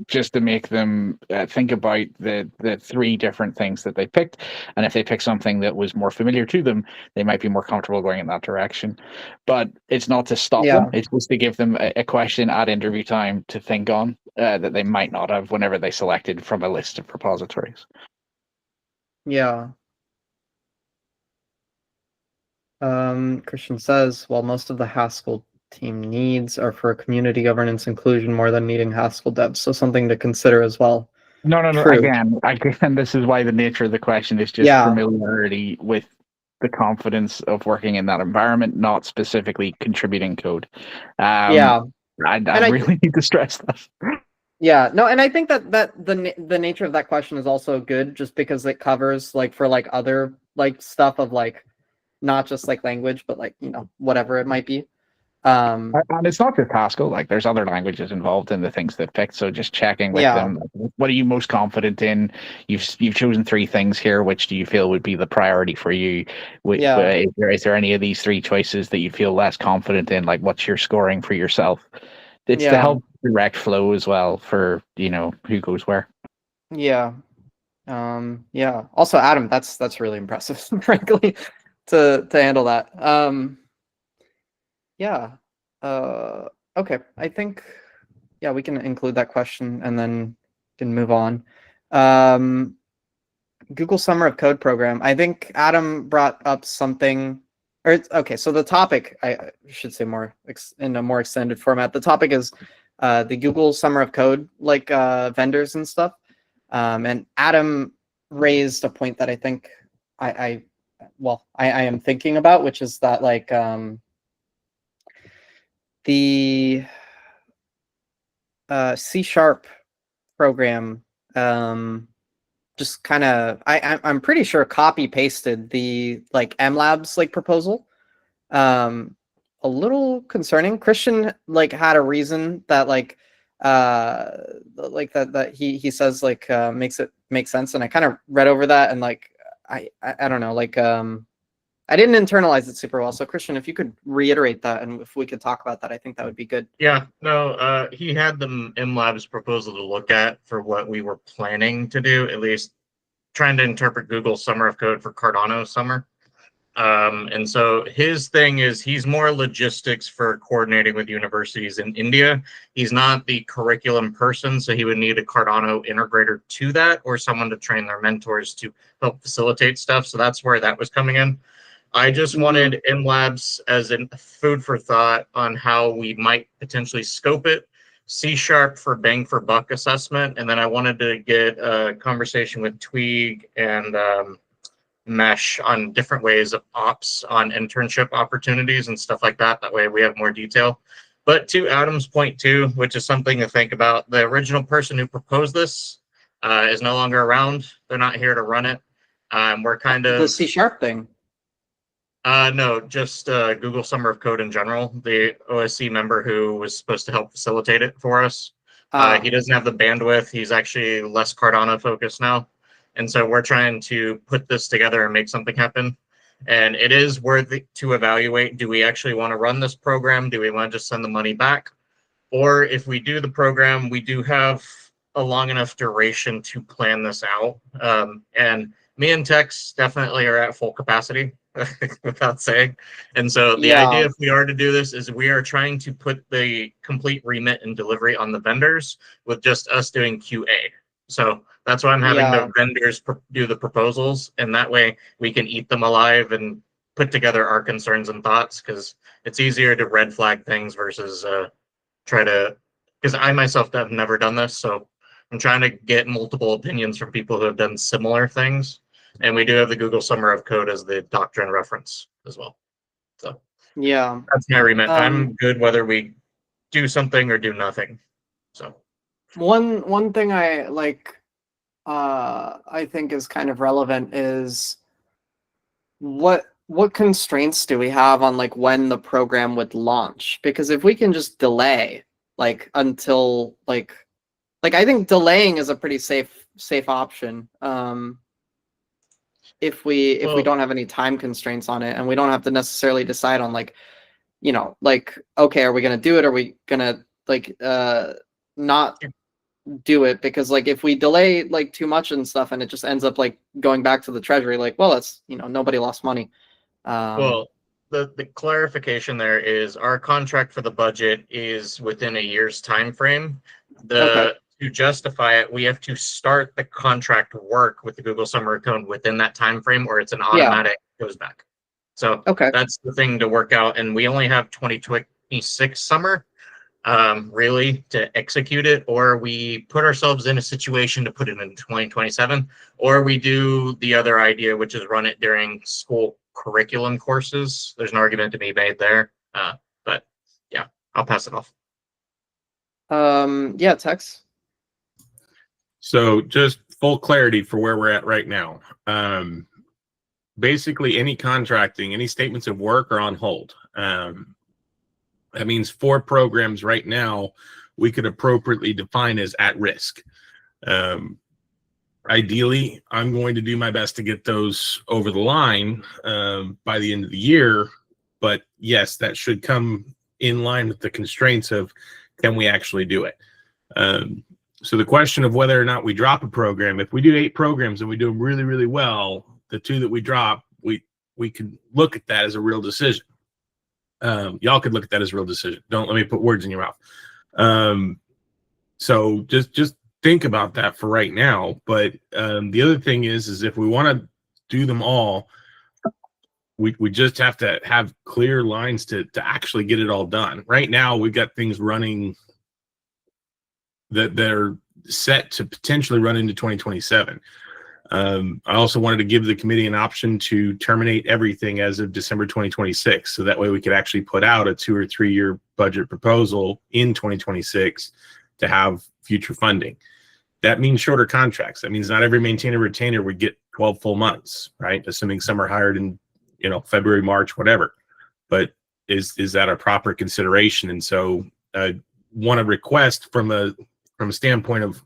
Just to make them think about the 3 different things that they picked, and if they pick something that was more familiar to them, they might be more comfortable going in that direction. But it's not to stop them; it's just to give them a question at interview time to think on that they might not have whenever they selected from a list of repositories. Yeah. Christian says, while most of the Haskell team needs are for community governance inclusion more than needing Haskell devs, so something to consider as well. No. Again, this is why the nature of the question is just familiarity with the confidence of working in that environment, not specifically contributing code. I really need to stress that. Yeah, no, and I think that the nature of that question is also good, just because it covers like for like other like stuff of like not just like language, but like, you know, whatever it might be. And it's not just Haskell, like there's other languages involved in the things that picked. So just checking with them, what are you most confident in? You've chosen 3 things here. Which do you feel would be the priority for you? Is there any of these 3 choices that you feel less confident in? Like, what's your scoring for yourself? It's to help direct flow as well for, you know, who goes where. Yeah. Also, Adam, that's really impressive, frankly, to handle that. Okay, I think we can include that question and then can move on. Google Summer of Code program. I think Adam brought up something, so the topic, I should say more in a more extended format. The topic is the Google Summer of Code, like vendors and stuff. And Adam raised a point that I think I am thinking about, which is that, like, the C# program just kind of, I'm pretty sure copy pasted the like MLabs like proposal. A little concerning. Christian like had a reason that like like that he says like makes it make sense, and I kind of read over that, and like I don't know, like I didn't internalize it super well. So Christian, if you could reiterate that, and if we could talk about that, I think that would be good. Yeah, no, he had the MLab's proposal to look at for what we were planning to do, at least trying to interpret Google's Summer of Code for Cardano Summer. And so his thing is he's more logistics for coordinating with universities in India. He's not the curriculum person, so he would need a Cardano integrator to that, or someone to train their mentors to help facilitate stuff. So that's where that was coming in. I just wanted MLabs as a food for thought on how we might potentially scope it, C# for bang for buck assessment, and then I wanted to get a conversation with Tweeg and Mesh on different ways of ops on internship opportunities and stuff like that. That way we have more detail. But to Adam's point too, which is something to think about, the original person who proposed this is no longer around. They're not here to run it. We're kind of The C# thing. No, just Google Summer of Code in general. The OSC member who was supposed to help facilitate it for us. He doesn't have the bandwidth. He's actually less Cardano focused now. And so we're trying to put this together and make something happen. And it is worthy to evaluate. Do we actually want to run this program? Do we want to just send the money back? Or if we do the program, we do have a long enough duration to plan this out. And me and Tex definitely are at full capacity. Without saying. And so the idea, if we are to do this, is we are trying to put the complete remit and delivery on the vendors with just us doing QA. So that's why I'm having the vendors do the proposals, and that way we can eat them alive and put together our concerns and thoughts, because it's easier to red flag things versus try to, because I myself have never done this, so I'm trying to get multiple opinions from people who have done similar things. And we do have the Google Summer of Code as the doctrine reference as well. So yeah, that's my remit. I'm good whether we do something or do nothing. So one thing I like, I think is kind of relevant is what constraints do we have on like when the program would launch? Because if we can just delay like until like I think delaying is a pretty safe option. If we don't have any time constraints on it, and we don't have to necessarily decide on like, you know, like, okay, are we going to do it? Are we going to like not do it? Because like if we delay like too much and stuff, and it just ends up like going back to the treasury, like, well, that's, you know, nobody lost money. Well, the clarification there is our contract for the budget is within a year's time frame. To justify it, we have to start the contract work with the Google Summer Code within that time frame, or it's an automatic goes back. So that's the thing to work out, and we only have 2026 summer really to execute it, or we put ourselves in a situation to put it in 2027, or we do the other idea, which is run it during school curriculum courses. There's an argument to be made there, but yeah, I'll pass it off. Yeah, Tex. So just full clarity for where we're at right now. Basically, any contracting, any statements of work are on hold. That means 4 programs right now we could appropriately define as at risk. Ideally, I'm going to do my best to get those over the line by the end of the year. But yes, that should come in line with the constraints of, can we actually do it? So the question of whether or not we drop a program, if we do 8 programs and we do them really, really well, the 2 that we drop, we could look at that as a real decision. Y'all could look at that as a real decision. Don't let me put words in your mouth. So just think about that for right now. But the other thing is if we want to do them all, we just have to have clear lines to actually get it all done. Right now, we've got things running that they're set to potentially run into 2027. I also wanted to give the committee an option to terminate everything as of December 2026. So that way we could actually put out a 2 or 3 year budget proposal in 2026 to have future funding. That means shorter contracts. That means not every maintainer retainer would get 12 full months, right? Assuming some are hired in, you know, February, March, whatever. But is that a proper consideration? And so want to request from a standpoint of,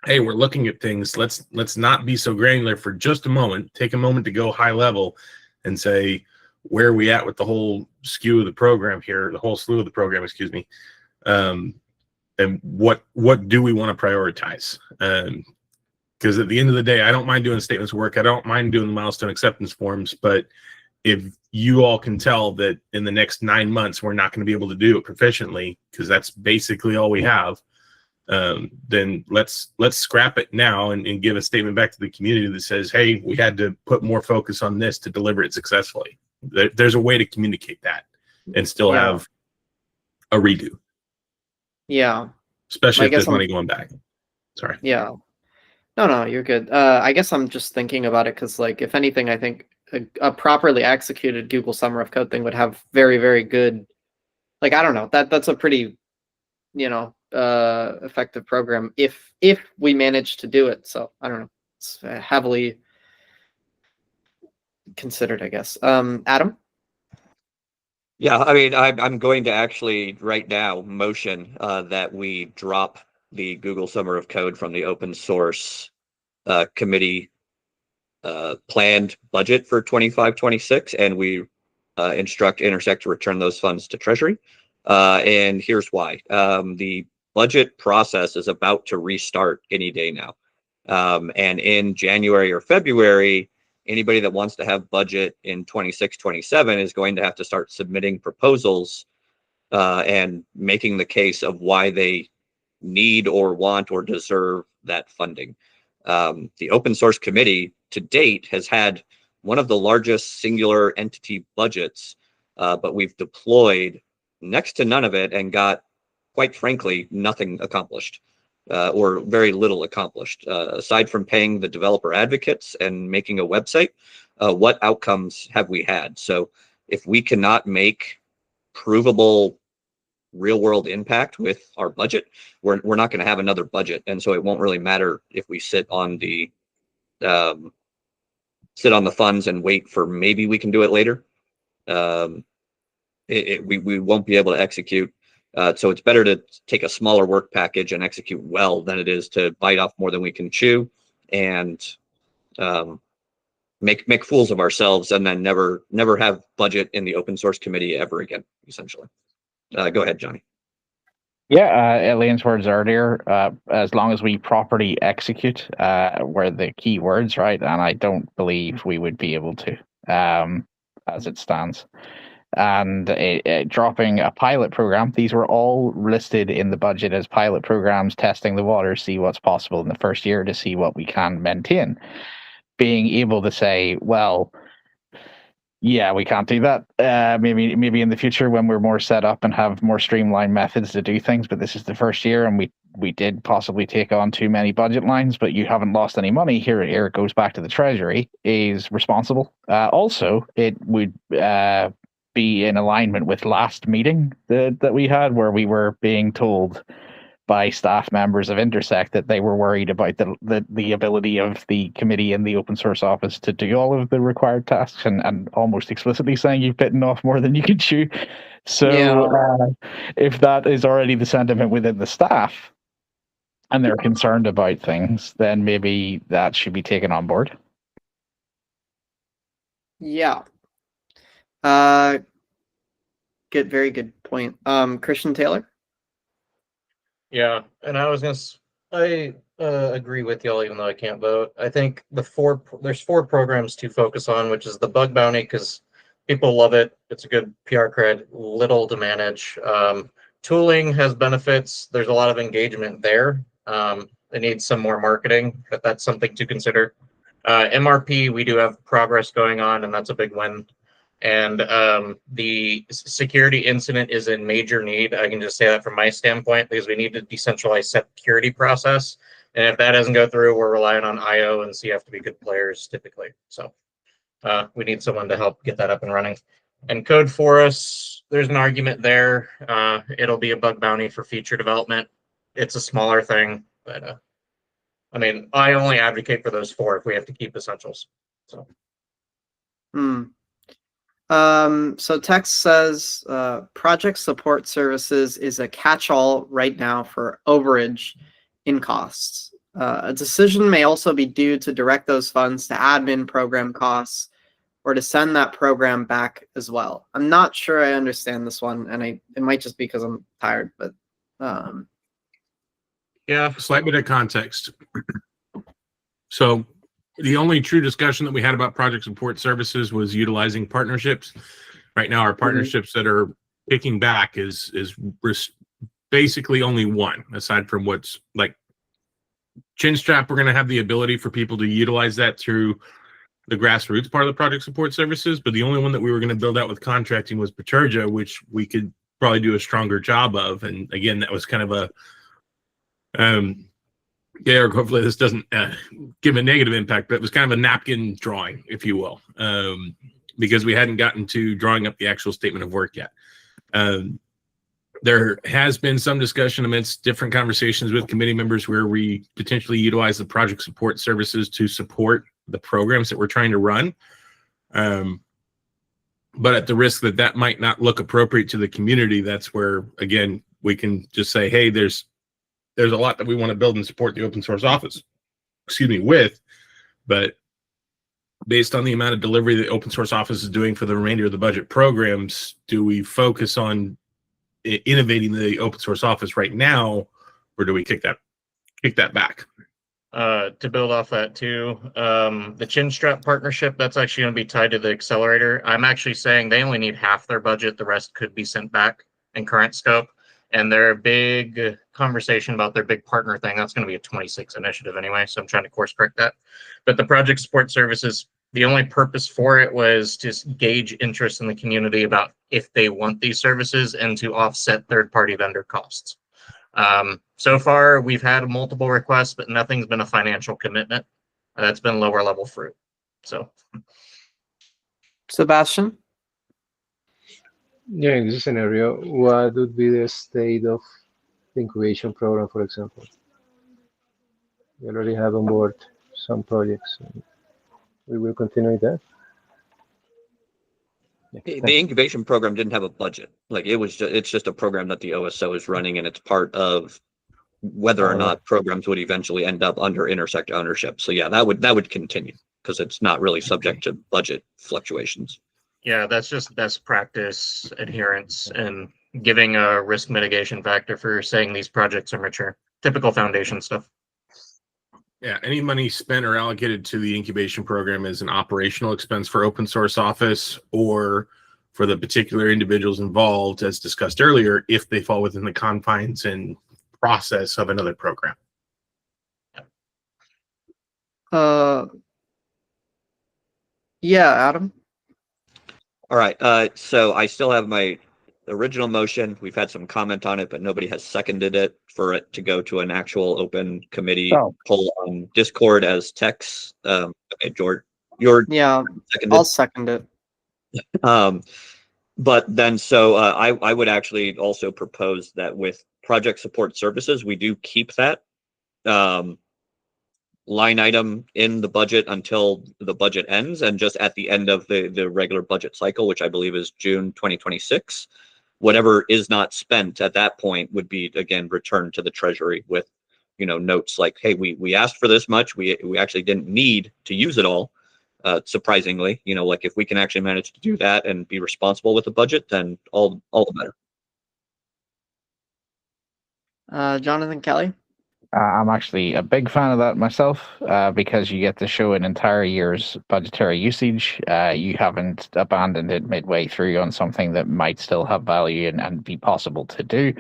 hey, we're looking at things. Let's not be so granular for just a moment. Take a moment to go high level and say, where are we at with the whole slew of the program, excuse me. And what do we want to prioritize? Because at the end of the day, I don't mind doing statements of work. I don't mind doing the milestone acceptance forms. But if you all can tell that in the next 9 months, we're not going to be able to do it proficiently, because that's basically all we have, then let's scrap it now and give a statement back to the community that says, hey, we had to put more focus on this to deliver it successfully. There's a way to communicate that and still have a redo. Yeah. Especially I if guess there's money going back. Sorry. Yeah. No, you're good. I guess I'm just thinking about it because, like, if anything, I think a properly executed Google Summer of Code thing would have very, very good, like, I don't know, that's a pretty, effective program if we manage to do it. So I don't know. It's heavily considered, I guess. Adam? Yeah, I mean, I'm going to actually right now motion that we drop the Google Summer of Code from the open source committee planned budget for 25-26, and we instruct Intersect to return those funds to Treasury. And here's why. The budget process is about to restart any day now. And in January or February, anybody that wants to have budget in 26-27 is going to have to start submitting proposals and making the case of why they need or want or deserve that funding. The open source committee to date has had one of the largest singular entity budgets, but we've deployed next to none of it and got, quite frankly, nothing accomplished. Or very little accomplished. Aside from paying the developer advocates and making a website, what outcomes have we had? So if we cannot make provable real world impact with our budget, we're not going to have another budget. And so it won't really matter if we sit on the funds and wait for maybe we can do it later. We won't be able to execute. So it's better to take a smaller work package and execute well than it is to bite off more than we can chew and make fools of ourselves and then never have budget in the open source committee ever again, essentially. Go ahead, Johnny. Yeah, Elaine's words earlier, as long as we properly execute, were the key words, right? And I don't believe we would be able to, as it stands. And dropping a pilot program, these were all listed in the budget as pilot programs, testing the water, see what's possible in the first year to see what we can maintain. Being able to say, well, yeah, we can't do that. Maybe in the future when we're more set up and have more streamlined methods to do things, but this is the first year and we did possibly take on too many budget lines, but you haven't lost any money. Here it goes back to the Treasury, is responsible. Also, it would be in alignment with last meeting that we had, where we were being told by staff members of Intersect that they were worried about the ability of the committee and the open source office to do all of the required tasks, and almost explicitly saying you've bitten off more than you can chew. So if that is already the sentiment within the staff and they're concerned about things, then maybe that should be taken on board. Yeah. Very good point. Christian Taylor? Yeah, and I agree with y'all, even though I can't vote. I think there's 4 programs to focus on, which is the bug bounty, because people love it. It's a good PR cred, little to manage. Tooling has benefits. There's a lot of engagement there. It needs some more marketing, but that's something to consider. MRP, we do have progress going on, and that's a big win. And the security incident is in major need. I can just say that from my standpoint, because we need a decentralized security process. And if that doesn't go through, we're relying on IO and CF to be good players typically. So we need someone to help get that up and running. And code for us, there's an argument there. It'll be a bug bounty for feature development. It's a smaller thing, but I mean, I only advocate for those 4 if we have to keep essentials. So. So text says project support services is a catch-all right now for overage in costs. A decision may also be due to direct those funds to admin program costs or to send that program back as well. I'm not sure I understand this one, and it might just be because I'm tired, but Yeah. Slight bit of context. So the only true discussion that we had about project support services was utilizing partnerships. Right now, our partnerships that are kicking back is basically only one, aside from what's like Chinstrap. We're going to have the ability for people to utilize that through the grassroots part of the project support services, but the only one that we were going to build out with contracting was Paterja, which we could probably do a stronger job of. And again, that was kind of a Eric, hopefully this doesn't give a negative impact, but it was kind of a napkin drawing, if you will, because we hadn't gotten to drawing up the actual statement of work yet. There has been some discussion amidst different conversations with committee members where we potentially utilize the project support services to support the programs that we're trying to run. But at the risk that that might not look appropriate to the community, that's where, again, we can just say, hey, there's a lot that we want to build and support the open source office, with, but based on the amount of delivery the open source office is doing for the remainder of the budget programs, do we focus on innovating the open source office right now, or do we kick that back? To build off that too, the Chinstrap partnership, that's actually going to be tied to the accelerator. I'm actually saying they only need half their budget. The rest could be sent back in current scope. And their big conversation about their big partner thing, that's going to be a 26 initiative anyway. So I'm trying to course correct that. But the project support services, the only purpose for it was to gauge interest in the community about if they want these services and to offset third-party vendor costs. So far, we've had multiple requests, but nothing's been a financial commitment. That's been lower level fruit. So, Sebastian? Yeah, in this scenario, what would be the state of the incubation program, for example? We already have on board some projects. We will continue with that. The incubation program didn't have a budget. Like it's just a program that the OSO is running, and it's part of whether or not programs would eventually end up under Intersect ownership. So yeah, that would continue because it's not really subject to budget fluctuations. yeah, that's just best practice adherence and giving a risk mitigation factor for saying these projects are mature. Typical foundation stuff. Yeah, any money spent or allocated to the incubation program is an operational expense for open source office or for the particular individuals involved, as discussed earlier, if they fall within the confines and process of another program. Yeah, Adam? All right. So I still have my original motion. We've had some comment on it, but nobody has seconded it for it to go to an actual open committee poll on Discord as text. Okay, George, Yeah, seconded. I'll second it. But then, so I would actually also propose that with project support services, we do keep that line item in the budget until the budget ends, and just at the end of the regular budget cycle, which I believe is June 2026, whatever is not spent at that point would be again returned to the treasury with, notes like, hey, we asked for this much, we actually didn't need to use it all. Surprisingly, like if we can actually manage to do that and be responsible with the budget, then all the better. Jonathan Kelly? I'm actually a big fan of that myself because you get to show an entire year's budgetary usage. You haven't abandoned it midway through on something that might still have value and be possible to do.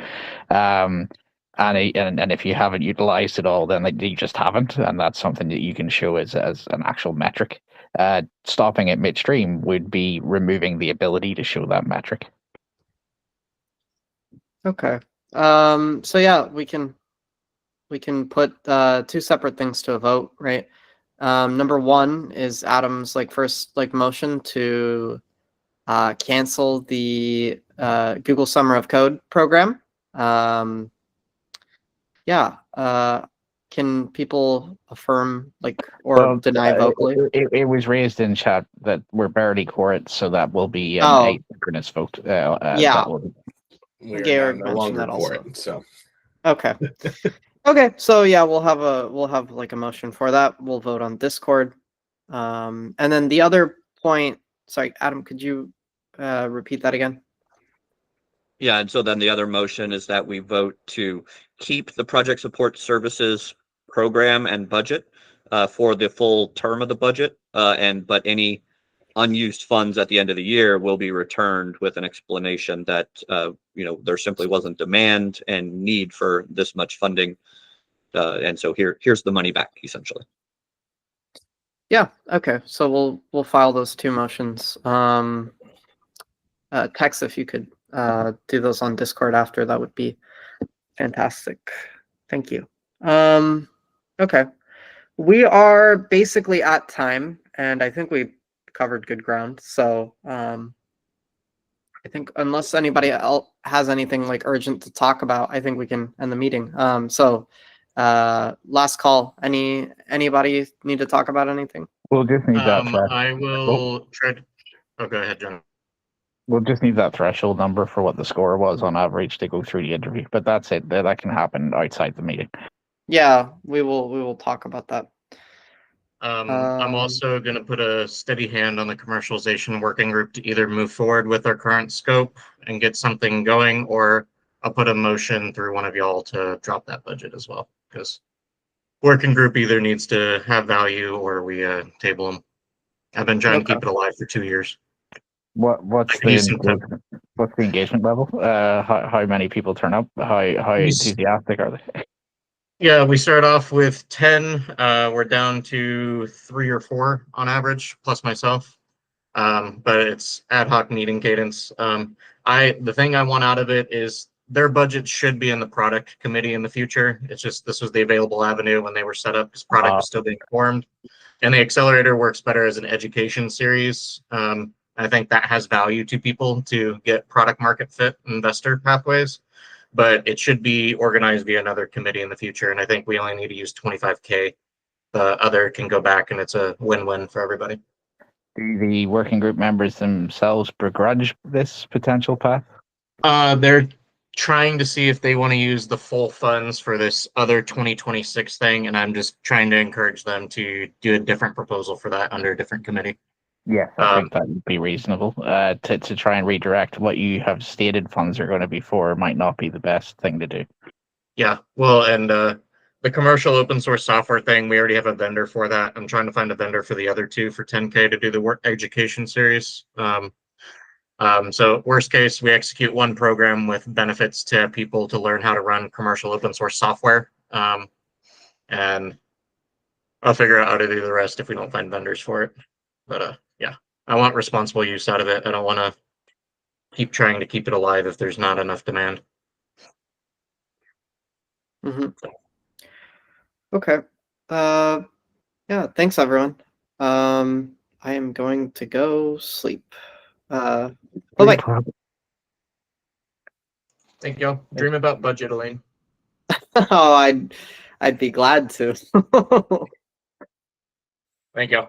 And if you haven't utilized it all, then you just haven't, and that's something that you can show as an actual metric. Stopping it midstream would be removing the ability to show that metric. Okay. So yeah, we can put two separate things to a vote, right? Number one is Adam's first motion to cancel the Google Summer of Code program. Yeah. can people affirm or deny vocally? It was raised in chat that we're barely quorum, so that will be an Oh. asynchronous vote. Yeah. That will be. We're Garrett no mentioned longer that also. quorum, so Okay. Okay, so yeah, we'll have a motion for that. We'll vote on Discord. And then the other point, sorry, Adam, could you repeat that again? Yeah, and so then the other motion is that we vote to keep the project support services program and budget for the full term of the budget, but any unused funds at the end of the year will be returned with an explanation that there simply wasn't demand and need for this much funding, and so here's the money back, essentially. Yeah. Okay. So we'll file those two motions. Tex, if you could do those on Discord after, that would be fantastic. Thank you. Okay. We are basically at time, and I think we covered good ground. So I think unless anybody else has anything urgent to talk about, I think we can end the meeting. So last call. Anybody need to talk about anything? We'll just need that. I will try to. Oh, go ahead, John. We'll just need that threshold number for what the score was on average to go through the interview. But that's it. That can happen outside the meeting. Yeah, we will talk about that. I'm also going to put a steady hand on the commercialization working group to either move forward with our current scope and get something going, or I'll put a motion through one of y'all to drop that budget as well, because working group either needs to have value or we table them. I've been trying to keep it alive for 2 years. What's the engagement level? How many people turn up? How enthusiastic are they? Yeah, we start off with 10. We're down to 3 or 4 on average, plus myself. But it's ad hoc meeting cadence. The thing I want out of it is their budget should be in the product committee in the future. It's just this was the available avenue when they were set up because product was still being formed. And the accelerator works better as an education series. I think that has value to people to get product market fit investor pathways, but it should be organized via another committee in the future. And I think we only need to use 25K. The other can go back and it's a win-win for everybody. Do the working group members themselves begrudge this potential path? They're trying to see if they want to use the full funds for this other 2026 thing, and I'm just trying to encourage them to do a different proposal for that under a different committee. Yes, I think that would be reasonable. To try and redirect what you have stated funds are going to be for might not be the best thing to do. Yeah, well, and the commercial open source software thing, we already have a vendor for that. I'm trying to find a vendor for the other two for 10K to do the work education series. So worst case, we execute one program with benefits to people to learn how to run commercial open source software. And I'll figure out how to do the rest if we don't find vendors for it. But yeah, I want responsible use out of it. I don't want to keep trying to keep it alive if there's not enough demand. Okay. Yeah, thanks everyone. I am going to go sleep. Bye-bye. Thank you. Dream about budget, Elaine. Oh, I'd be glad to. Thank you.